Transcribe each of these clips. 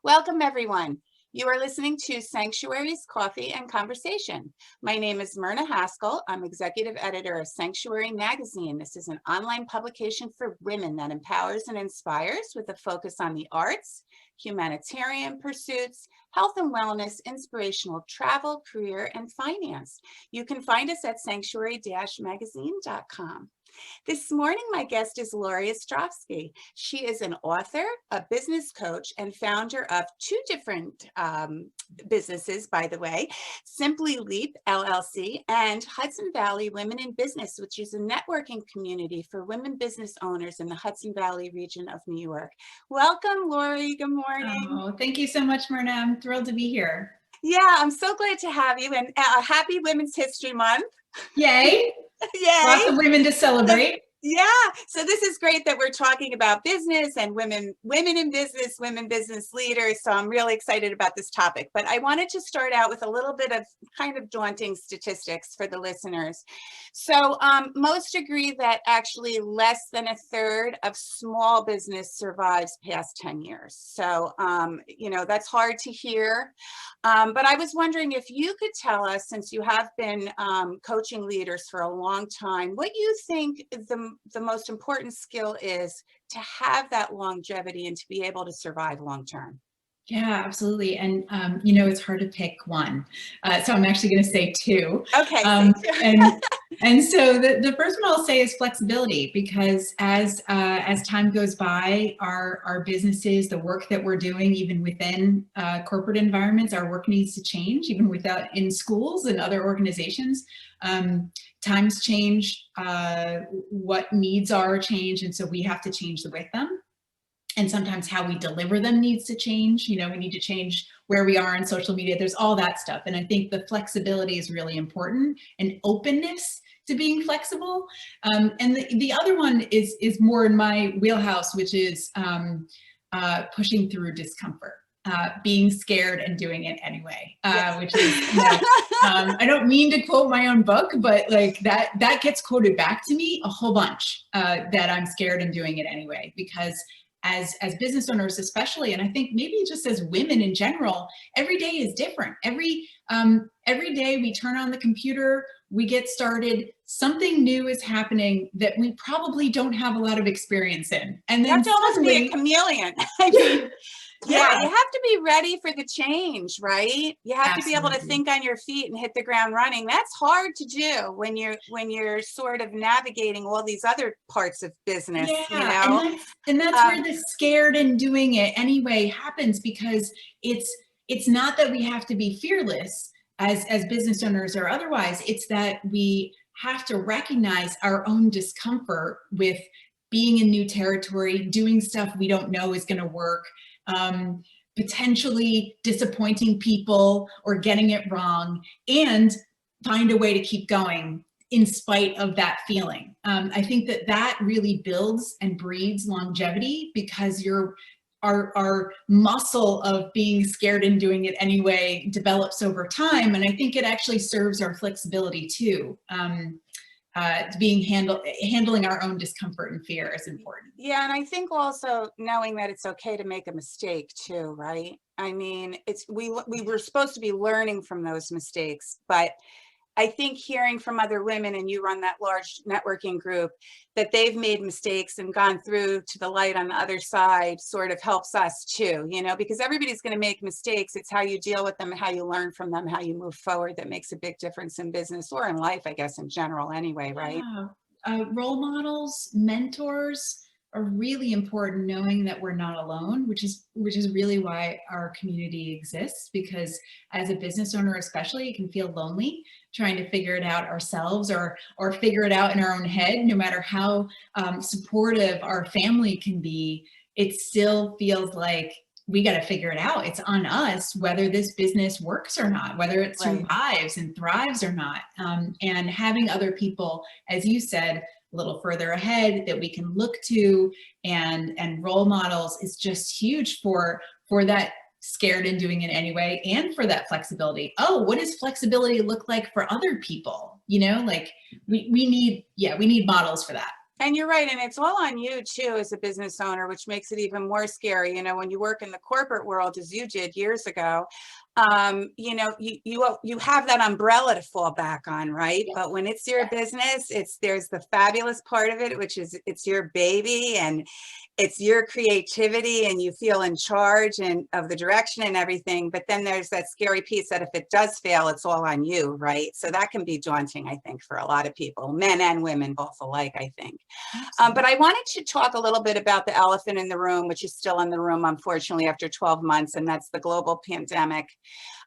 Welcome, everyone. You are listening to Sanctuary's Coffee and Conversation. My name is Myrna Haskell. I'm executive editor of Sanctuary Magazine. This is an online publication for women that empowers and inspires with a focus on the arts, humanitarian pursuits, health and wellness, inspirational travel, career, and finance. You can find us at sanctuary-magazine.com. This morning, my guest is Lauree Ostrofsky. She is an author, a business coach, and founder of two different businesses, by the way, Simply Leap, LLC, and Hudson Valley Women in Business, which is a networking community for women business owners in the Hudson Valley region of New York. Welcome, Lauree. Good morning. Oh, thank you so much, Myrna. I'm thrilled to be here. Yeah, I'm so glad to have you, and happy Women's History Month. Yay. Yay. Lots of women to celebrate. Yeah, so this is great that we're talking about business and women in business, women business leaders. So I'm really excited about this topic. But I wanted to start out with a little bit of kind of daunting statistics for the listeners. So most agree that actually less than a third of small business survives past 10 years. So, that's hard to hear. But I was wondering if you could tell us, since you have been coaching leaders for a long time, what you think the most important skill is to have that longevity and to be able to survive long term. Yeah, absolutely. And, it's hard to pick one. So I'm actually going to say two. Okay. And so the first one I'll say is flexibility, because as time goes by, our businesses, the work that we're doing, even within corporate environments, our work needs to change, even in schools and other organizations. Times change, what needs are change, and so we have to change with them. And sometimes how we deliver them needs to change. We need to change where we are on social media. There's all that stuff. And I think the flexibility is really important, and openness to being flexible. And the other one is more in my wheelhouse, which is pushing through discomfort. Being scared and doing it anyway, yes. Which is, I don't mean to quote my own book, but like that gets quoted back to me a whole bunch, that I'm scared and doing it anyway, because as business owners especially, and I think maybe just as women in general, every day is different. Every day we turn on the computer, we get started, something new is happening that we probably don't have a lot of experience in. And then you have to almost be a chameleon. Yeah, you have to be ready for the change, right? You have Absolutely. To be able to think on your feet and hit the ground running. That's hard to do when you're sort of navigating all these other parts of business. Yeah, and that's where the scared and doing it anyway happens, because it's not that we have to be fearless as business owners or otherwise. It's that we have to recognize our own discomfort with being in new territory, doing stuff we don't know is going to work. Potentially disappointing people or getting it wrong, and find a way to keep going in spite of that feeling. I think that really builds and breeds longevity, because our muscle of being scared and doing it anyway develops over time. And I think it actually serves our flexibility too. Handling our own discomfort and fear is important. Yeah, and I think also knowing that it's okay to make a mistake too, right? I mean, we were supposed to be learning from those mistakes, but I think hearing from other women, and you run that large networking group, that they've made mistakes and gone through to the light on the other side sort of helps us too, because everybody's going to make mistakes. It's how you deal with them, how you learn from them, how you move forward that makes a big difference in business or in life, I guess, in general anyway, right? Yeah. Role models, mentors are really important, knowing that we're not alone, which is really why our community exists, because as a business owner especially, it can feel lonely trying to figure it out ourselves or figure it out in our own head. No matter how supportive our family can be, it still feels like we got to figure it out. It's on us whether this business works or not, whether it survives and thrives or not. And having other people, as you said, a little further ahead that we can look to and role models is just huge for that scared and doing it anyway, and for that flexibility. Oh, what does flexibility look like for other people? We need models for that. And you're right, and it's all on you too as a business owner, which makes it even more scary. You know, when you work in the corporate world, as you did years ago, you know, you have that umbrella to fall back on, right? Yeah. But when it's your business, there's the fabulous part of it, which is it's your baby and it's your creativity, and you feel in charge and of the direction and everything. But then there's that scary piece that if it does fail, it's all on you, right? So that can be daunting, I think, for a lot of people, men and women both alike, I think. But I wanted to talk a little bit about the elephant in the room, which is still in the room, unfortunately, after 12 months, and that's the global pandemic.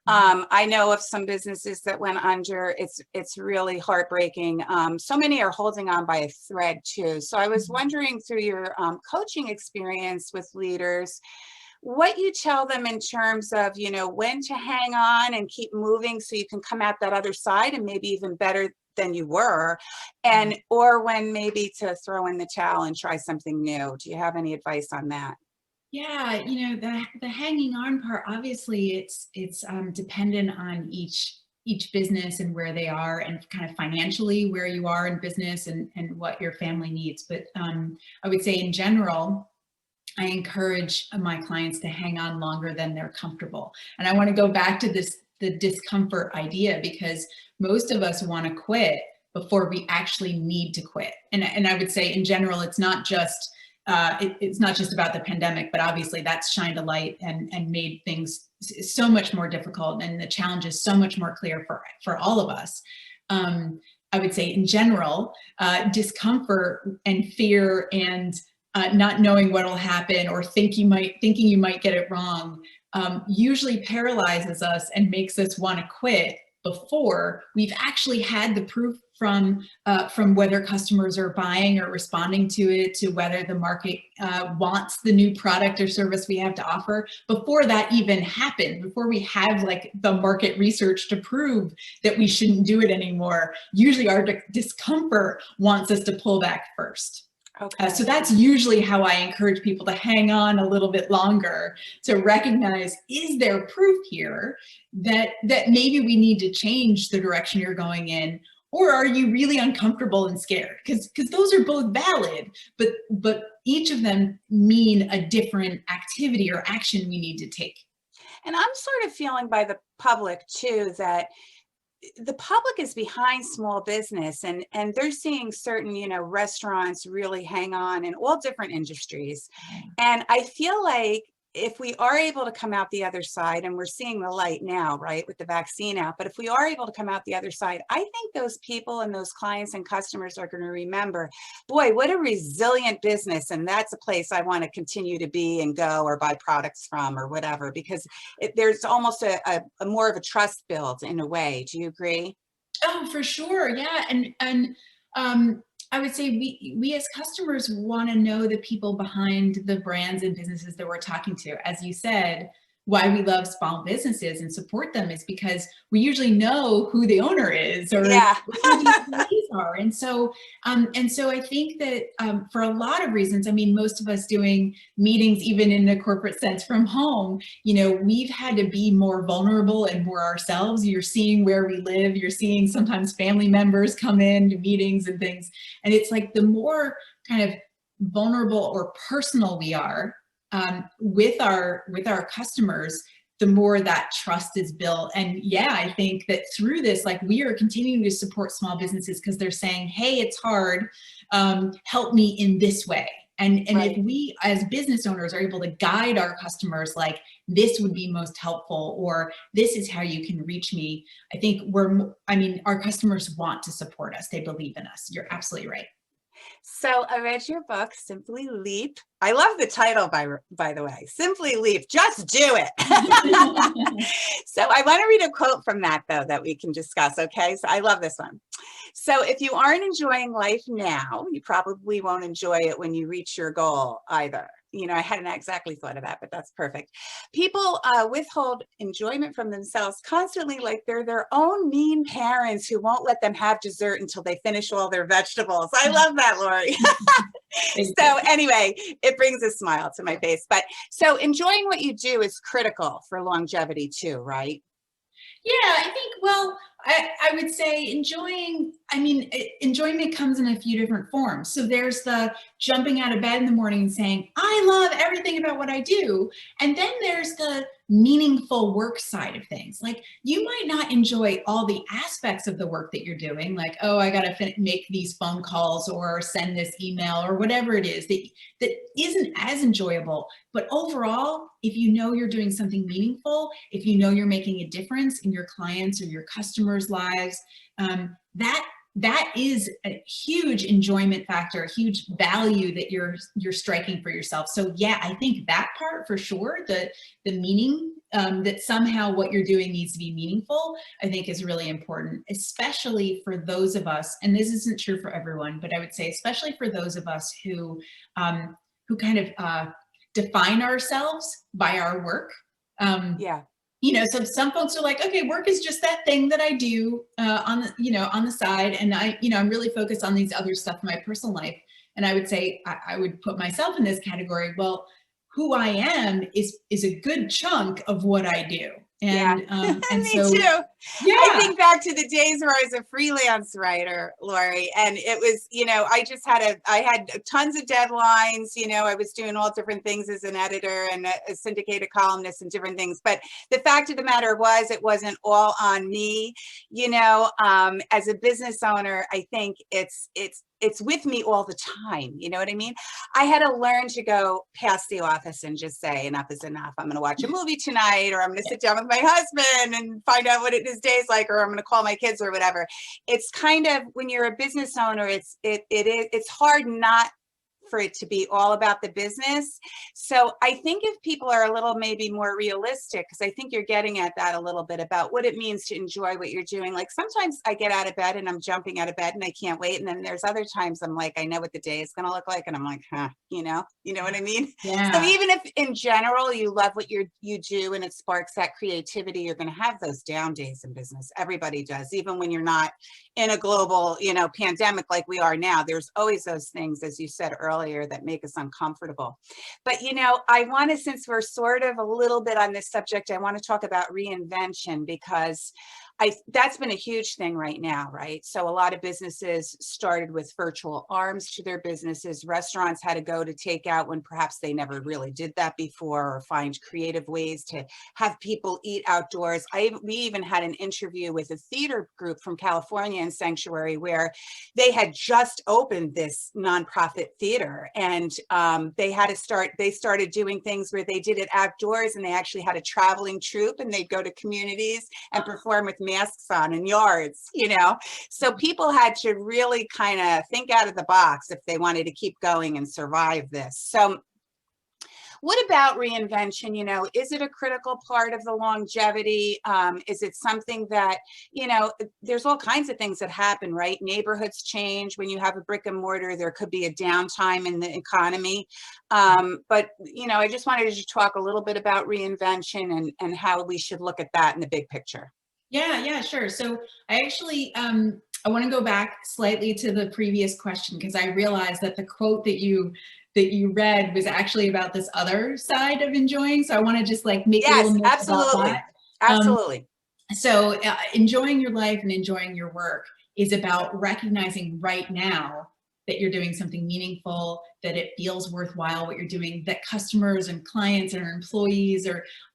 I know of some businesses that went under. It's really heartbreaking. So many are holding on by a thread too. So I was wondering, through your coaching experience with leaders, what you tell them in terms of, you know, when to hang on and keep moving so you can come out that other side and maybe even better than you were, and or when maybe to throw in the towel and try something new. Do you have any advice on that? Yeah, you know, the hanging on part, obviously it's dependent on each business and where they are, and kind of financially where you are in business, and what your family needs. But I would say in general, I encourage my clients to hang on longer than they're comfortable. And I want to go back to the discomfort idea, because most of us want to quit before we actually need to quit. And I would say in general, it's not just it's not just about the pandemic, but obviously that's shined a light and made things so much more difficult, and the challenges so much more clear for all of us. I would say in general, discomfort and fear and not knowing what will happen, or thinking you might get it wrong, usually paralyzes us and makes us want to quit before we've actually had the proof from whether customers are buying or responding to it, to whether the market wants the new product or service we have to offer. Before that even happened, before we have like the market research to prove that we shouldn't do it anymore, usually our discomfort wants us to pull back first. Okay. So that's usually how I encourage people to hang on a little bit longer, to recognize, is there proof here that maybe we need to change the direction you're going in, or are you really uncomfortable and scared? Because those are both valid, but each of them mean a different activity or action we need to take. And I'm sort of feeling by the public too that the public is behind small business, and they're seeing certain, you know, restaurants really hang on in all different industries. And I feel like if we are able to come out the other side, and we're seeing the light now, right, with the vaccine out, but if we are able to come out the other side, I think those people and those clients and customers are going to remember, boy, what a resilient business. And that's a place I want to continue to be and go or buy products from or whatever, because there's almost a more of a trust build in a way. Do you agree? Oh, for sure. Yeah. And I would say we as customers want to know the people behind the brands and businesses that we're talking to. As you said, why we love small businesses and support them is because we usually know who the owner is, or Yeah. who the employees are. And so I think that for a lot of reasons, I mean, most of us doing meetings, even in a corporate sense from home, you know, we've had to be more vulnerable and more ourselves. You're seeing where we live. You're seeing sometimes family members come in to meetings and things. And it's like the more kind of vulnerable or personal we are, with our customers, the more that trust is built. And yeah, I think that through this, like, we are continuing to support small businesses because they're saying, hey, it's hard, help me in this way. And Right. if we as business owners are able to guide our customers, like, this would be most helpful, or this is how you can reach me, I think our customers want to support us. They believe in us. You're absolutely right. So I read your book, Simply Leap. I love the title, by the way, Simply Leap, just do it. So I want to read a quote from that, though, that we can discuss. Okay. So I love this one. So if you aren't enjoying life now, you probably won't enjoy it when you reach your goal either. You know, I hadn't exactly thought of that, but that's perfect. People withhold enjoyment from themselves constantly, like they're their own mean parents who won't let them have dessert until they finish all their vegetables. I love that, Lauree. So anyway, it brings a smile to my face. But so enjoying what you do is critical for longevity too, right? Yeah, I think, well, I would say enjoyment comes in a few different forms. So there's the jumping out of bed in the morning and saying, I love everything about what I do. And then there's the meaningful work side of things. Like, you might not enjoy all the aspects of the work that you're doing, like, oh, I got to make these phone calls or send this email or whatever it is that isn't as enjoyable. But overall, if you know you're doing something meaningful, if you know you're making a difference in your clients or your customers' lives, that is a huge enjoyment factor, a huge value that you're striking for yourself. So yeah, I think that part for sure, the meaning, that somehow what you're doing needs to be meaningful, I think is really important, especially for those of us, and this isn't true for everyone, but I would say especially for those of us who kind of define ourselves by our work. Yeah. So some folks are like, okay, work is just that thing that I do on the side, and I'm really focused on these other stuff in my personal life. And I would say I would put myself in this category. Well, who I am is a good chunk of what I do. And Me so, too. yeah. I think back to the days where I was a freelance writer, Lauree, and it was, I had tons of deadlines. I was doing all different things as an editor and a syndicated columnist and different things. But the fact of the matter was, it wasn't all on me. As a business owner, I think it's with me all the time. You know what I mean? I had to learn to go past the office and just say, enough is enough. I'm going to watch a movie tonight, or I'm going to sit down with my husband and find out what his day's like, or I'm going to call my kids or whatever. It's kind of, when you're a business owner, it's hard not for it to be all about the business. So I think if people are a little maybe more realistic, because I think you're getting at that a little bit about what it means to enjoy what you're doing. Like, sometimes I get out of bed and I'm jumping out of bed and I can't wait. And then there's other times I'm like, I know what the day is going to look like. And I'm like, you know what I mean? Yeah. So even if in general you love what you do and it sparks that creativity, you're going to have those down days in business. Everybody does, even when you're not in a global, pandemic like we are now. There's always those things, as you said earlier, that make us uncomfortable. But, I want to, since we're sort of a little bit on this subject, I want to talk about reinvention, because that's been a huge thing right now, right? So a lot of businesses started with virtual arms to their businesses. Restaurants had to go to takeout when perhaps they never really did that before, or find creative ways to have people eat outdoors. We even had an interview with a theater group from California in Sanctuary, where they had just opened this nonprofit theater, and they started doing things where they did it outdoors, and they actually had a traveling troupe, and they'd go to communities and perform with masks on in yards, so people had to really kind of think out of the box if they wanted to keep going and survive this. So what about reinvention? Is it a critical part of the longevity? Is it something that, there's all kinds of things that happen, right? Neighborhoods change. When you have a brick and mortar, there could be a downtime in the economy. But, I just wanted to talk a little bit about reinvention and how we should look at that in the big picture. Yeah, sure. So I actually, I want to go back slightly to the previous question, because I realized that the quote that you read was actually about this other side of enjoying. So I want to just make a little note about that. Absolutely. So enjoying your life and enjoying your work is about recognizing right now that you're doing something meaningful, that it feels worthwhile what you're doing, that customers and clients and employees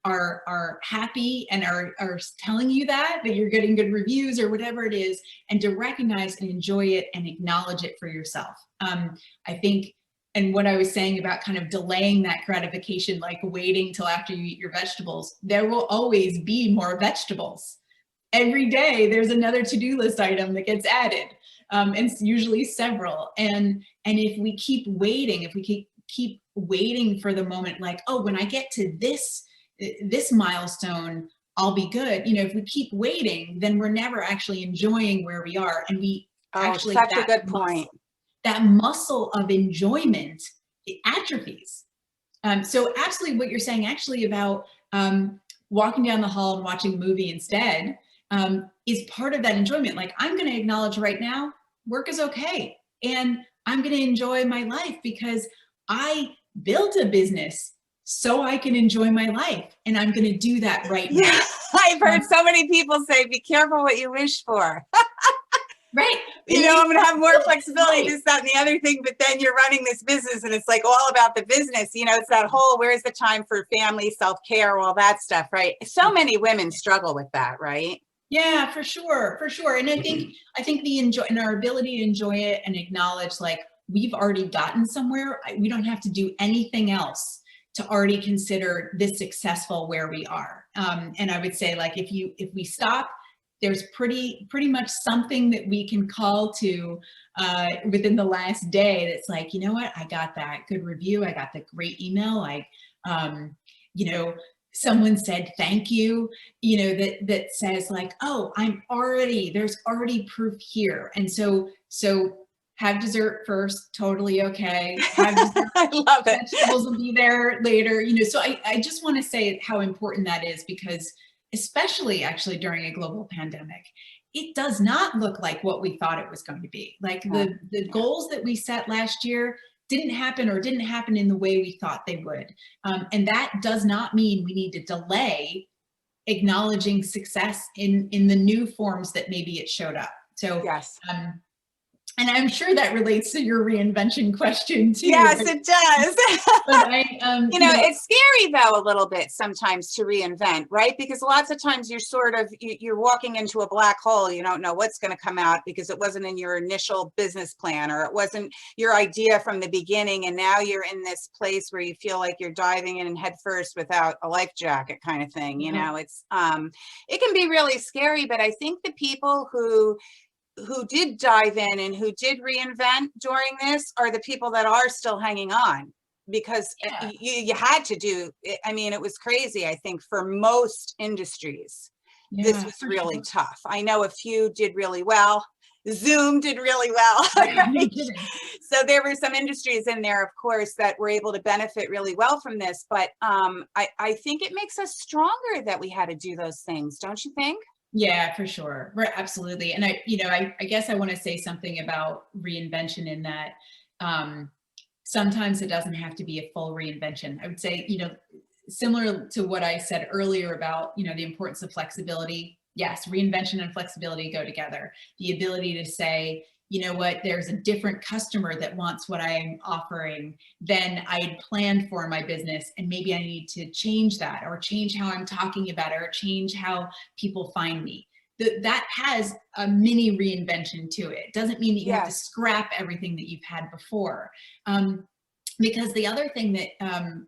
are happy and are telling you that you're getting good reviews or whatever it is, and to recognize and enjoy it and acknowledge it for yourself. I think, and what I was saying about kind of delaying that gratification, like waiting till after you eat your vegetables, there will always be more vegetables. Every day there's another to-do list item that gets added. And it's usually several. And if we keep waiting, if we keep waiting for the moment, like, oh, when I get to this milestone, I'll be good. If we keep waiting, then we're never actually enjoying where we are. And actually, such a good point. That muscle of enjoyment, it atrophies. So absolutely what you're saying actually about walking down the hall and watching a movie instead is part of that enjoyment. Like, I'm going to acknowledge right now, work is okay. And I'm going to enjoy my life because I built a business so I can enjoy my life. And I'm going to do that right now. Yeah, I've heard so many people say, be careful what you wish for. Right. You know, I'm going to have more flexibility, Right. this, that, and the other thing, but then you're running this business and it's like all about the business. You know, it's that whole, where's the time for family, self-care, all that stuff, right? So many women struggle with that, right? Yeah, for sure, for sure. And I think the enjoy and our ability to enjoy it and acknowledge like we've already gotten somewhere. We don't have to do anything else to already consider this successful where we are. And I would say like if we stop, there's pretty much something that we can call to within the last day that's like, you know what, I got that good review, I got the great email, you know, someone said thank you, you know, that says like, oh, there's already proof here. And so have dessert first, totally okay. Have dessert, I love it. vegetables will be there later, you know. So I just want to say how important that is, because especially actually during a global pandemic, it does not look like what we thought it was going to be. Like the goals that we set last year didn't happen in the way we thought they would. And that does not mean we need to delay acknowledging success in the new forms that maybe it showed up. So yes. And I'm sure that relates to your reinvention question too. Yes, it does. But you know, it's scary though a little bit sometimes to reinvent, right? Because lots of times you're sort of, you're walking into a black hole. You don't know what's going to come out because it wasn't in your initial business plan, or it wasn't your idea from the beginning. And now you're in this place where you feel like you're diving in head first without a life jacket kind of thing. You know, it's, it can be really scary, but I think the people who did dive in and who did reinvent during this are the people that are still hanging on, because you had to do it. I mean, it was crazy. I think for most industries, this was really tough. I know a few did really well. Zoom did really well. Right? So there were some industries in there, of course, that were able to benefit really well from this. But I think it makes us stronger that we had to do those things. Don't you think? Yeah, for sure. Right, absolutely. And I guess I want to say something about reinvention in that sometimes it doesn't have to be a full reinvention. I would say, you know, similar to what I said earlier about, you know, the importance of flexibility. Yes, reinvention and flexibility go together. The ability to say, you know what, there's a different customer that wants what I'm offering than I had planned for my business. And maybe I need to change that, or change how I'm talking about it, or change how people find me. That has a mini reinvention to it. It doesn't mean that you have to scrap everything that you've had before. Because the other thing that,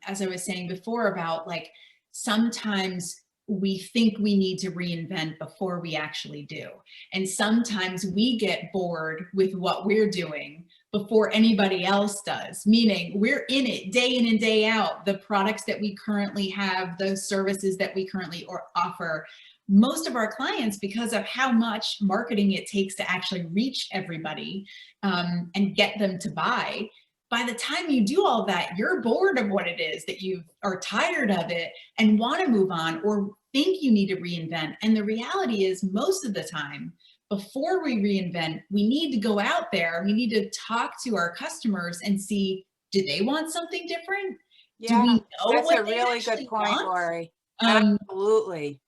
as I was saying before about like, sometimes we think we need to reinvent before we actually do. And sometimes we get bored with what we're doing before anybody else does, meaning we're in it day in and day out. The products that we currently have, those services that we currently offer, most of our clients, because of how much marketing it takes to actually reach everybody and get them to buy, by the time you do all that, you're bored of what it is that you are tired of it and want to move on, or think you need to reinvent. And the reality is, most of the time, before we reinvent, we need to go out there. We need to talk to our customers and see, do they want something different? Yeah, do we know that's what a really good point, want? Lauree. Absolutely.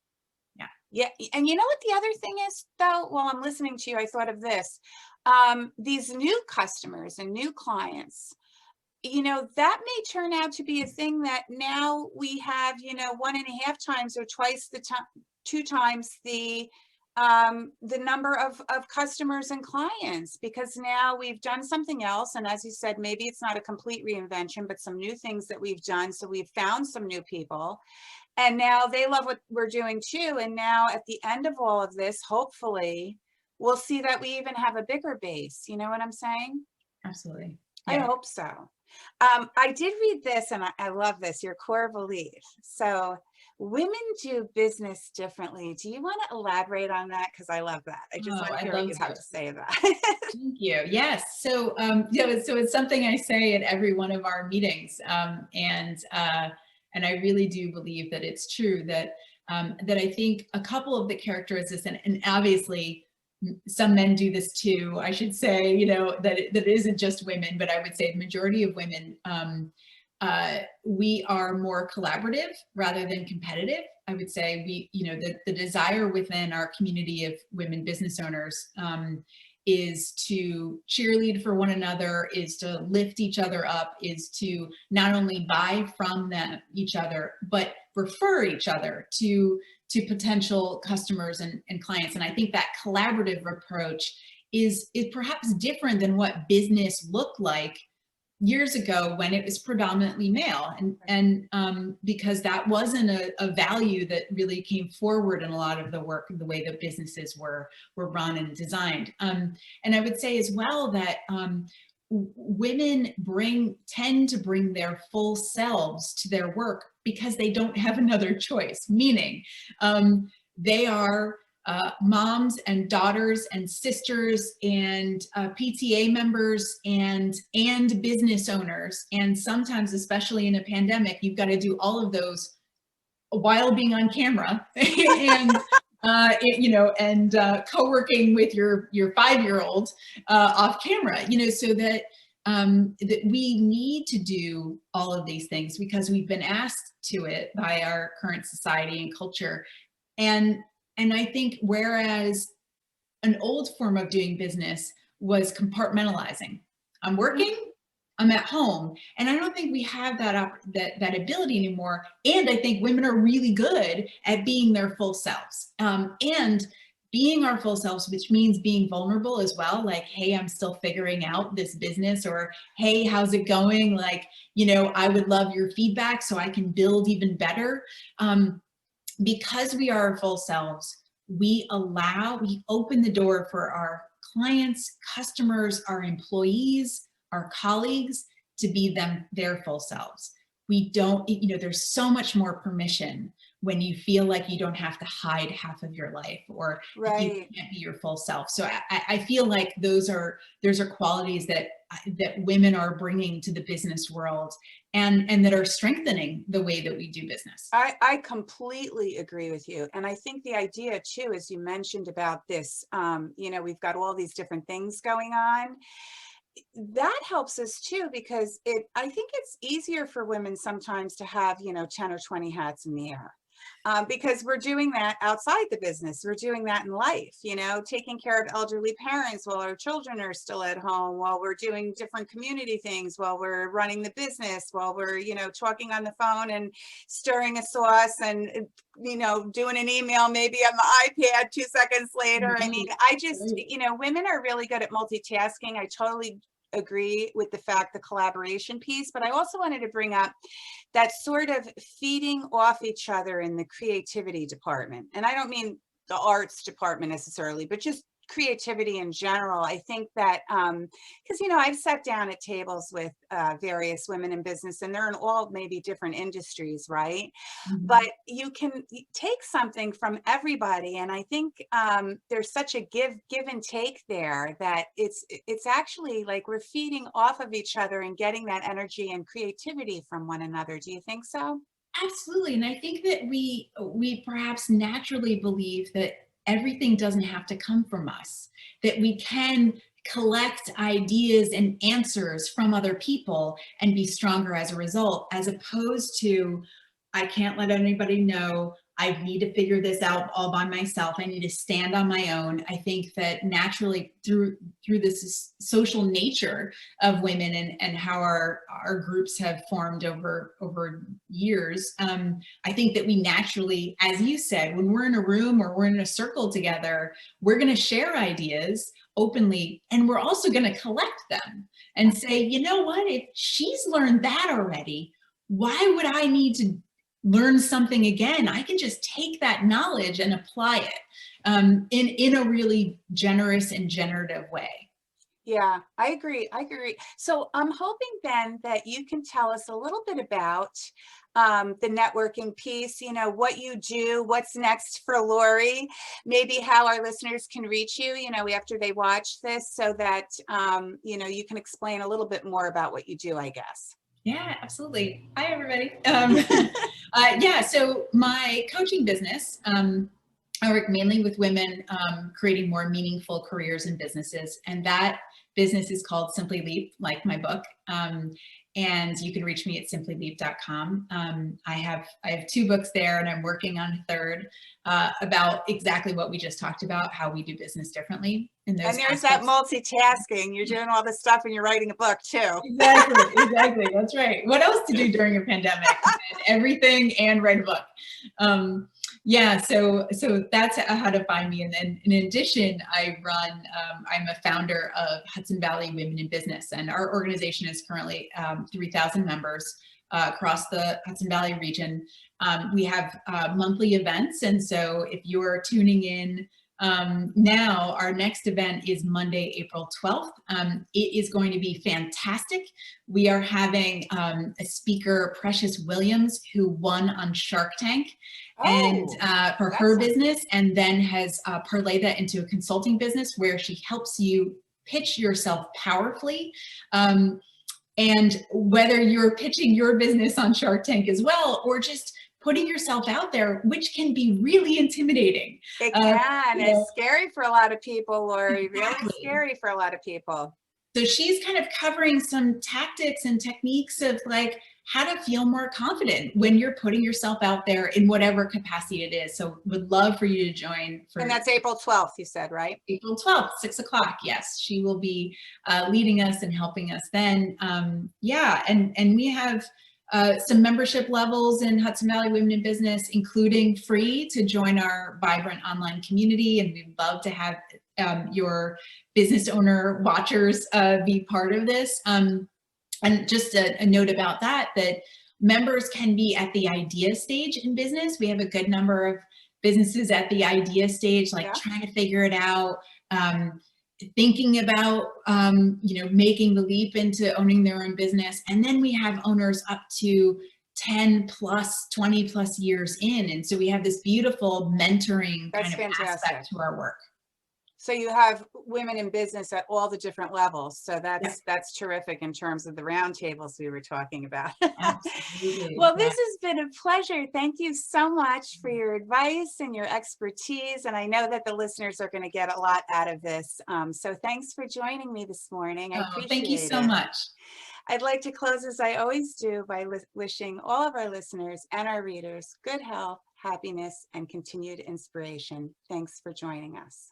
Yeah. And you know what the other thing is, though, while I'm listening to you, I thought of this. These new customers and new clients, you know, that may turn out to be a thing that now we have, you know, 1.5 times or twice the time, 2 times the number of customers and clients, because now we've done something else. And as you said, maybe it's not a complete reinvention, but some new things that we've done. So we've found some new people, and now they love what we're doing too. And now at the end of all of this, hopefully we'll see that we even have a bigger base. You know what I'm saying? Absolutely. Yeah. I hope so. I did read this, and I love this, your core belief. So women do business differently. Do you want to elaborate on that? Because I love that. I just want to hear what you have to say that. Thank you. Yes. So, so it's something I say at every one of our meetings. And I really do believe that it's true that, that I think a couple of the characteristics, and obviously some men do this too, I should say, you know, that it isn't just women, but I would say the majority of women we are more collaborative rather than competitive. I would say the desire within our community of women business owners is to cheerlead for one another, is to lift each other up, is to not only buy from each other, but refer each other to potential customers and clients. And I think that collaborative approach is perhaps different than what business looked like years ago when it was predominantly male, and because that wasn't a value that really came forward in a lot of the work, the way that businesses were run and designed. And I would say as well that women tend to bring their full selves to their work because they don't have another choice, meaning they are moms and daughters and sisters and PTA members and business owners. And sometimes, especially in a pandemic, you've got to do all of those while being on camera and co-working with your 5-year-old off camera, so that that we need to do all of these things because we've been asked to it by our current society and culture. And I think whereas an old form of doing business was compartmentalizing, I'm working, I'm at home, and I don't think we have that ability anymore. And I think women are really good at being their full selves, and being our full selves, which means being vulnerable as well. Like, hey, I'm still figuring out this business, or hey, how's it going? Like, I would love your feedback so I can build even better. Because we are our full selves, we open the door for our clients, customers, our employees, our colleagues to be their full selves. We don't, there's so much more permission when you feel like you don't have to hide half of your life, or Right. you can't be your full self. So I feel like those are qualities that women are bringing to the business world, and that are strengthening the way that we do business. I completely agree with you. And I think the idea too, as you mentioned about this, we've got all these different things going on. That helps us too, because I think it's easier for women sometimes to have, 10 or 20 hats in the air. Because we're doing that outside the business. We're doing that in life, taking care of elderly parents while our children are still at home, while we're doing different community things, while we're running the business, while we're, talking on the phone and stirring a sauce and, doing an email maybe on the iPad 2 seconds later. I mean, I just, women are really good at multitasking. I totally agree with the collaboration piece, but I also wanted to bring up that sort of feeding off each other in the creativity department. And I don't mean the arts department necessarily, but just creativity in general. I think that, because, I've sat down at tables with various women in business, and they're in all maybe different industries, right? Mm-hmm. But you can take something from everybody. And I think there's such a give and take there that it's actually like we're feeding off of each other and getting that energy and creativity from one another. Do you think so? Absolutely. And I think that we perhaps naturally believe that everything doesn't have to come from us, that we can collect ideas and answers from other people and be stronger as a result, as opposed to, I can't let anybody know, I need to figure this out all by myself, I need to stand on my own. I think that naturally through this social nature of women and how our groups have formed over years, I think that we naturally, as you said, when we're in a room or we're in a circle together, we're going to share ideas openly, and we're also going to collect them and say, you know what, if she's learned that already, why would I need to learn something again? I can just take that knowledge and apply it in a really generous and generative way. Yeah, I agree. So I'm hoping then that you can tell us a little bit about the networking piece, what you do, what's next for Lauree, maybe how our listeners can reach you, after they watch this, so that, you can explain a little bit more about what you do, I guess. Yeah, absolutely. Hi, everybody. So my coaching business, I work mainly with women creating more meaningful careers and businesses. And that business is called Simply Leap, like my book. and you can reach me at simplyleap.com. I have 2 books there, and I'm working on a third about exactly what we just talked about, how we do business differently in those And there's that aspects. multitasking. You're doing all this stuff and you're writing a book too. Exactly. That's right. What else to do during a pandemic? Everything and write a book. Yeah, so that's how to find me. And then in addition, I'm a founder of Hudson Valley Women in Business, and our organization is currently 3,000 members across the Hudson Valley region. We have monthly events, and so if you're tuning in now, our next event is Monday, April 12th. It is going to be fantastic. We are having a speaker, Precious Williams, who won on Shark Tank, and for her business, and then has parlayed that into a consulting business where she helps you pitch yourself powerfully. And whether you're pitching your business on Shark Tank as well, or just putting yourself out there, which can be really intimidating. It can. It's scary for a lot of people, Lauree. Exactly. Really scary for a lot of people. So she's kind of covering some tactics and techniques of like how to feel more confident when you're putting yourself out there in whatever capacity it is. So would love for you to join. And that's April 12th, you said, right? April 12th, 6 o'clock. Yes, she will be leading us and helping us then. Yeah, and we have some membership levels in Hudson Valley Women in Business, including free to join our vibrant online community. And we'd love to have your business owner watchers be part of this. And just a note about that members can be at the idea stage in business. We have a good number of businesses at the idea stage, like trying to figure it out, thinking about, making the leap into owning their own business. And then we have owners up to 10 plus, 20 plus years in. And so we have this beautiful mentoring kind of aspect to our work. So you have women in business at all the different levels. So that's terrific in terms of the roundtables we were talking about. Absolutely. Well, this has been a pleasure. Thank you so much for your advice and your expertise. And I know that the listeners are going to get a lot out of this. So thanks for joining me this morning. I appreciate it. Thank you so much. I'd like to close, as I always do, by wishing all of our listeners and our readers good health, happiness, and continued inspiration. Thanks for joining us.